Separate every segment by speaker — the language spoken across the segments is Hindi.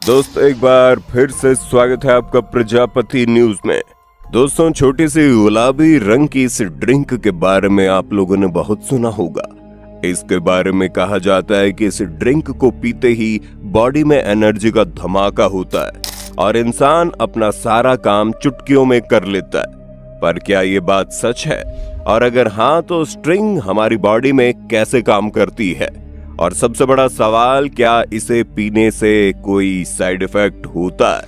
Speaker 1: दोस्तों एक बार फिर से स्वागत है आपका प्रजापति न्यूज में। दोस्तों छोटी सी गुलाबी रंग की इस ड्रिंक के बारे में आप लोगों ने बहुत सुना होगा। इसके बारे में कहा जाता है कि इस ड्रिंक को पीते ही बॉडी में एनर्जी का धमाका होता है और इंसान अपना सारा काम चुटकियों में कर लेता है। पर क्या ये बात सच है? और अगर हाँ तो स्ट्रिंग हमारी बॉडी में कैसे काम करती है? और सबसे बड़ा सवाल, क्या इसे पीने से कोई साइड इफेक्ट होता है?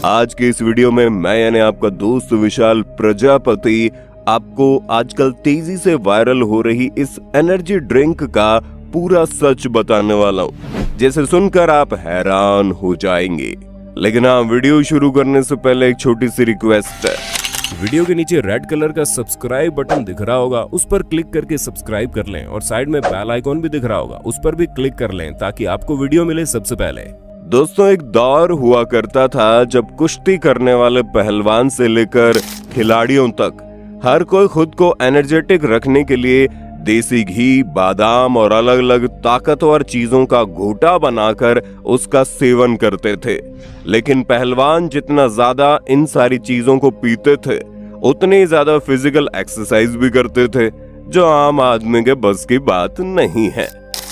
Speaker 1: आज की इस वीडियो में मैं यानी आपका दोस्त विशाल प्रजापति आपको आजकल तेजी से वायरल हो रही इस एनर्जी ड्रिंक का पूरा सच बताने वाला हूँ, जिसे सुनकर आप हैरान हो जाएंगे। लेकिन हाँ, वीडियो शुरू करने से पहले एक छोटी सी रिक्वेस्ट है।
Speaker 2: वीडियो के नीचे रेड कलर का सब्सक्राइब बटन दिख रहा होगा, उस पर क्लिक करके सब्सक्राइब कर लें और साइड में बेल आइकॉन भी दिख रहा होगा, उस पर भी क्लिक कर लें ताकि आपको वीडियो मिले सबसे पहले।
Speaker 1: दोस्तों एक दौर हुआ करता था जब कुश्ती करने वाले पहलवान से लेकर खिलाड़ियों तक हर कोई खुद को एनर्जेटिक रखने के लिए देसी घी, बादाम और अलग अलग ताकतवर चीजों का घोटा बनाकर उसका सेवन करते थे। लेकिन पहलवान जितना ज्यादा इन सारी चीजों को पीते थे, उतनी ज्यादा फिजिकल एक्सरसाइज भी करते थे, जो आम आदमी के बस की बात नहीं है।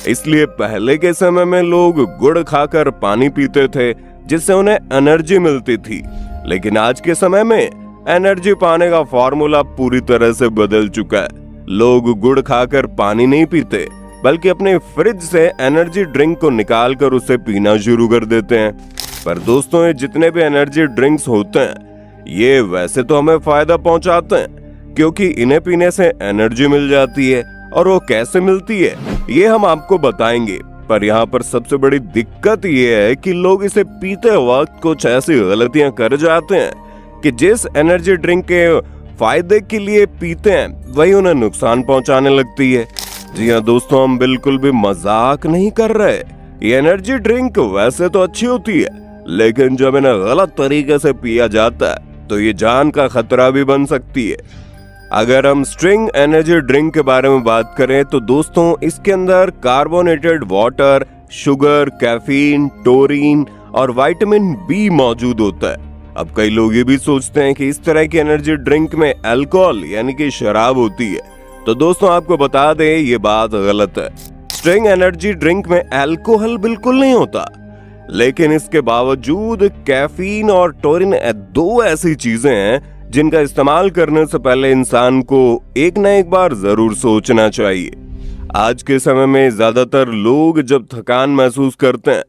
Speaker 1: इसलिए पहले के समय में लोग गुड़ खाकर पानी पीते थे, जिससे उन्हें एनर्जी मिलती थी। लेकिन आज के समय में एनर्जी पाने का फॉर्मूला पूरी तरह से बदल चुका है। लोग गुड़ खाकर पानी नहीं पीते, बल्कि अपने फ्रिज से एनर्जी ड्रिंक को निकालकर उसे पीना शुरू कर देते हैं। पर दोस्तों, ये जितने भी एनर्जी ड्रिंक्स होते हैं, ये वैसे तो हमें फायदा पहुंचाते हैं, क्योंकि इन्हें पीने से एनर्जी मिल जाती है। और वो कैसे मिलती है, ये हम आपको बताएंगे। पर यहाँ पर सबसे बड़ी दिक्कत ये है कि लोग इसे पीते वक्त कुछ ऐसी गलतियां कर जाते हैं कि जिस एनर्जी ड्रिंक के फायदे के लिए पीते हैं, वही उन्हें नुकसान पहुंचाने लगती है। जी हाँ दोस्तों, हम बिल्कुल भी मजाक नहीं कर रहे। ये एनर्जी ड्रिंक वैसे तो अच्छी होती है, लेकिन जब इन्हें गलत तरीके से पिया जाता है तो ये जान का खतरा भी बन सकती है। अगर हम स्ट्रिंग एनर्जी ड्रिंक के बारे में बात करें तो दोस्तों इसके अंदर carbonated water, sugar, caffeine, Turin और विटामिन बी मौजूद होता है। अब कई लोग ये भी सोचते हैं कि इस तरह की एनर्जी ड्रिंक में अल्कोहल यानी कि शराब होती है। तो दोस्तों आपको बता दें, ये बात गलत है। स्ट्रिंग एनर्जी ड्रिंक में अल्कोहल बिल्कुल नहीं होता, लेकिन इसके बावजूद कैफीन और टोरिन दो ऐसी चीजें हैं जिनका इस्तेमाल करने से पहले इंसान को एक न एक बार जरूर सोचना चाहिए। आज के समय में ज्यादातर लोग जब थकान महसूस करते हैं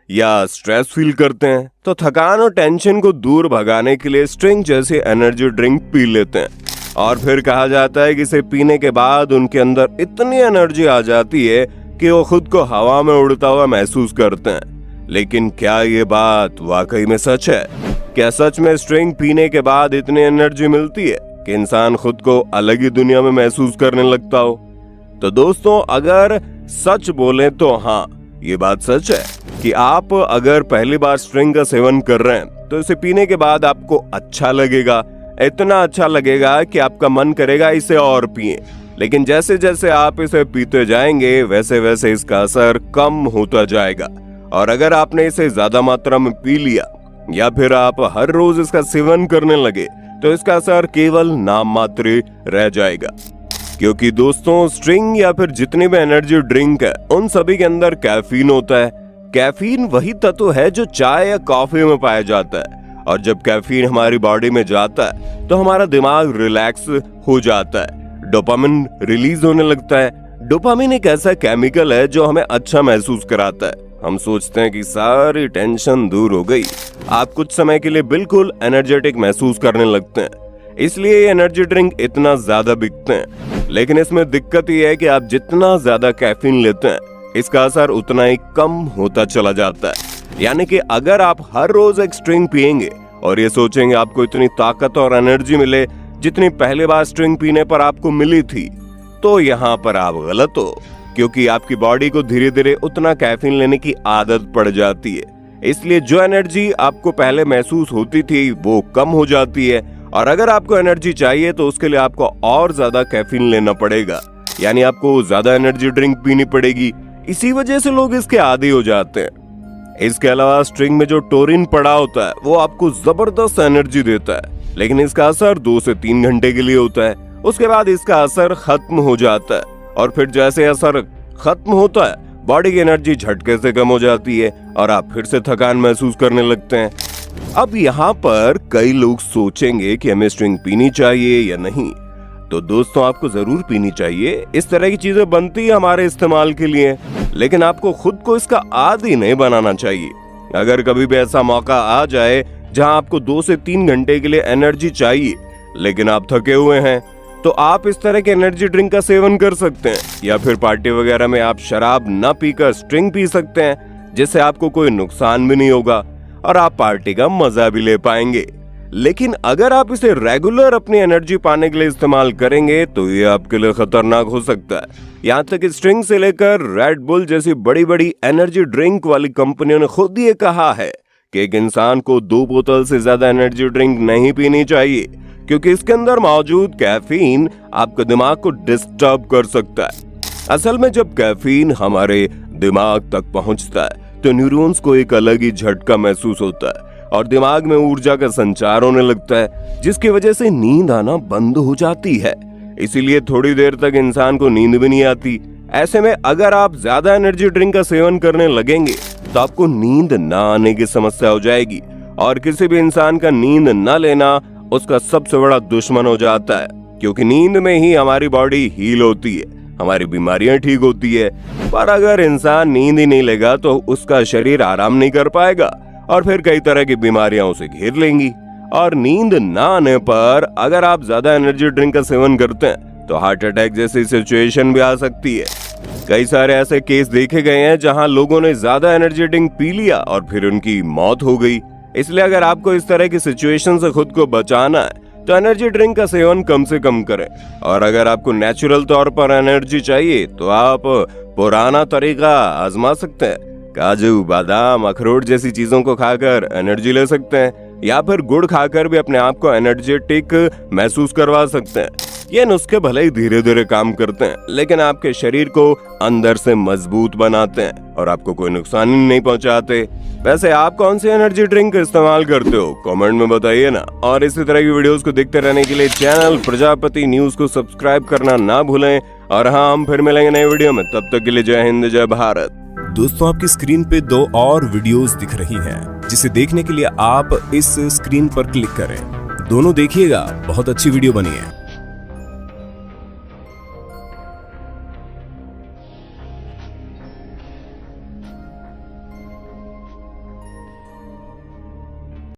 Speaker 1: या स्ट्रेस फील करते हैं, तो थकान और टेंशन को दूर भगाने के लिए स्ट्रिंग जैसी एनर्जी ड्रिंक पी लेते हैं। और फिर कहा जाता है कि इसे पीने के बाद उनके अंदर इतनी एनर्जी आ जाती है कि वो खुद को हवा में उड़ता हुआ महसूस करते हैं। लेकिन क्या ये बात वाकई में सच है? क्या सच में स्ट्रिंग पीने के बाद इतनी एनर्जी मिलती है कि इंसान खुद को अलग ही दुनिया में महसूस करने लगता हो? तो दोस्तों अगर सच बोले तो हाँ, ये बात सच है कि आप अगर पहली बार स्ट्रिंग का सेवन कर रहे हैं तो इसे पीने के बाद आपको अच्छा लगेगा, इतना अच्छा लगेगा कि आपका मन करेगा इसे और पिए। लेकिन जैसे जैसे आप इसे पीते जाएंगे, वैसे वैसे इसका असर कम होता जाएगा। और अगर आपने इसे ज्यादा मात्रा में पी लिया या फिर आप हर रोज इसका सेवन करने लगे, तो इसका असर केवल नाम मात्र रह जाएगा। क्योंकि दोस्तों स्ट्रिंग या फिर जितनी भी एनर्जी ड्रिंक है, उन सभी के अंदर कैफीन होता है। कैफीन वही तत्व है जो चाय या कॉफी में पाया जाता है। और जब कैफीन हमारी बॉडी में जाता है तो हमारा दिमाग रिलैक्स हो जाता है, डोपामिन रिलीज होने लगता है। डोपामिन एक ऐसा केमिकल है जो हमें अच्छा महसूस कराता है। हम सोचते हैं कि सारी टेंशन दूर हो गई। आप कुछ समय के लिए बिल्कुल एनर्जेटिक महसूस करने लगते हैं। इसलिए ये एनर्जी ड्रिंक इतना ज्यादा बिकते हैं। लेकिन इसमें दिक्कत ये है कि आप जितना ज्यादा कैफीन लेते हैं, इसका असर उतना ही कम होता चला जाता है। यानी कि अगर आप हर रोज एक स्ट्रिंग पिएंगे और ये सोचेंगे आपको इतनी ताकत और एनर्जी मिले जितनी पहले बार स्ट्रिंग पीने पर आपको मिली थी, तो यहाँ पर आप गलत हो। क्योंकि आपकी बॉडी को धीरे धीरे उतना कैफीन लेने की आदत पड़ जाती है। इसलिए जो एनर्जी आपको पहले महसूस होती थी वो कम हो जाती है। और अगर आपको एनर्जी चाहिए तो उसके लिए आपको और ज्यादा कैफीन लेना पड़ेगा, यानी आपको ज्यादा एनर्जी ड्रिंक पीनी पड़ेगी। इसी वजह से लोग इसके आदी हो जाते हैं। इसके अलावा स्ट्रिंग में जो टोरिन पड़ा होता है वो आपको जबरदस्त एनर्जी देता है, लेकिन इसका असर 2 से 3 घंटे के लिए होता है। उसके बाद इसका असर खत्म हो जाता है और फिर जैसे असर खत्म होता है बॉडी की एनर्जी झटके से कम हो जाती है और आप फिर से थकान महसूस करने लगते हैं। अब यहाँ पर कई लोग सोचेंगे कि हमें स्ट्रिंग पीनी चाहिए या नहीं। तो दोस्तों, आपको जरूर पीनी चाहिए। इस तरह की चीजें बनती है हमारे इस्तेमाल के लिए, लेकिन आपको खुद को इसका आदी नहीं बनाना चाहिए। अगर कभी भी ऐसा मौका आ जाए जहां आपको 2 से 3 घंटे के लिए एनर्जी चाहिए लेकिन आप थके हुए हैं, तो आप इस तरह के एनर्जी ड्रिंक का सेवन कर सकते हैं, या फिर पार्टी वगैरह में आप शराब न पीकर स्ट्रिंग पी सकते हैं, जिससे आपको कोई नुकसान भी नहीं होगा और आप पार्टी का मजा भी ले पाएंगे। लेकिन अगर आप इसे रेगुलर अपनी एनर्जी पाने के लिए इस्तेमाल करेंगे तो ये आपके लिए खतरनाक हो सकता है। यहाँ तक कि स्ट्रिंग से लेकर रेड बुल जैसी बड़ी बड़ी एनर्जी ड्रिंक वाली कंपनियों ने खुद ये कहा है कि एक इंसान को 2 बोतल से ज्यादा एनर्जी ड्रिंक नहीं पीनी चाहिए, क्योंकि इसके अंदर मौजूद कैफीन आपके दिमाग को डिस्टर्ब कर सकता है। असल में जब कैफीन हमारे दिमाग तक पहुंचता है तो न्यूरॉन्स को एक अलग ही झटका महसूस होता है और दिमाग में ऊर्जा का संचार होने लगता है, जिसकी वजह से नींद आना बंद हो जाती है। इसीलिए थोड़ी देर तक इंसान को नींद भी नहीं आती। ऐसे में अगर आप ज्यादा एनर्जी ड्रिंक का सेवन करने लगेंगे तो आपको नींद न आने की समस्या हो जाएगी और किसी भी इंसान का नींद न लेना उसका सबसे बड़ा दुश्मन हो जाता है, क्योंकि नींद में ही हमारी बॉडी हील होती है, हमारी बीमारियां ठीक होती है। पर अगर इंसान नींद ही नहीं लेगा तो उसका शरीर आराम नहीं कर पाएगा और फिर कई तरह की बीमारियां उसे घेर लेंगी। और नींद ना आने पर अगर आप ज्यादा एनर्जी ड्रिंक का सेवन करते हैं तो हार्ट अटैक जैसी सिचुएशन भी आ सकती है। कई सारे ऐसे केस देखे गए हैं जहां लोगों ने ज्यादा एनर्जी ड्रिंक पी लिया और फिर उनकी मौत हो गई। इसलिए अगर आपको इस तरह की सिचुएशन से खुद को बचाना है तो एनर्जी ड्रिंक का सेवन कम से कम करें। और अगर आपको नेचुरल तौर पर एनर्जी चाहिए तो आप पुराना तरीका आजमा सकते हैं। काजू, बादाम, अखरोट जैसी चीजों को खाकर एनर्जी ले सकते हैं, या फिर गुड़ खाकर भी अपने आप को एनर्जेटिक महसूस करवा सकते हैं। ये नुस्खे भले ही धीरे धीरे काम करते हैं, लेकिन आपके शरीर को अंदर से मजबूत बनाते हैं और आपको कोई नुकसान नहीं पहुंचाते। वैसे आप कौन सी एनर्जी ड्रिंक इस्तेमाल करते हो, कमेंट में बताइए ना। और इसी तरह की वीडियोस को देखते रहने के लिए चैनल प्रजापति न्यूज को सब्सक्राइब करना ना भूलें। और हाँ, हम फिर मिलेंगे नए वीडियो में। तब तक के लिए जय हिंद, जय भारत।
Speaker 2: दोस्तों, आपकी स्क्रीन पे 2 और वीडियोस दिख रही हैं, जिसे देखने के लिए आप इस स्क्रीन पर क्लिक करें। दोनों देखिएगा, बहुत अच्छी वीडियो बनी है।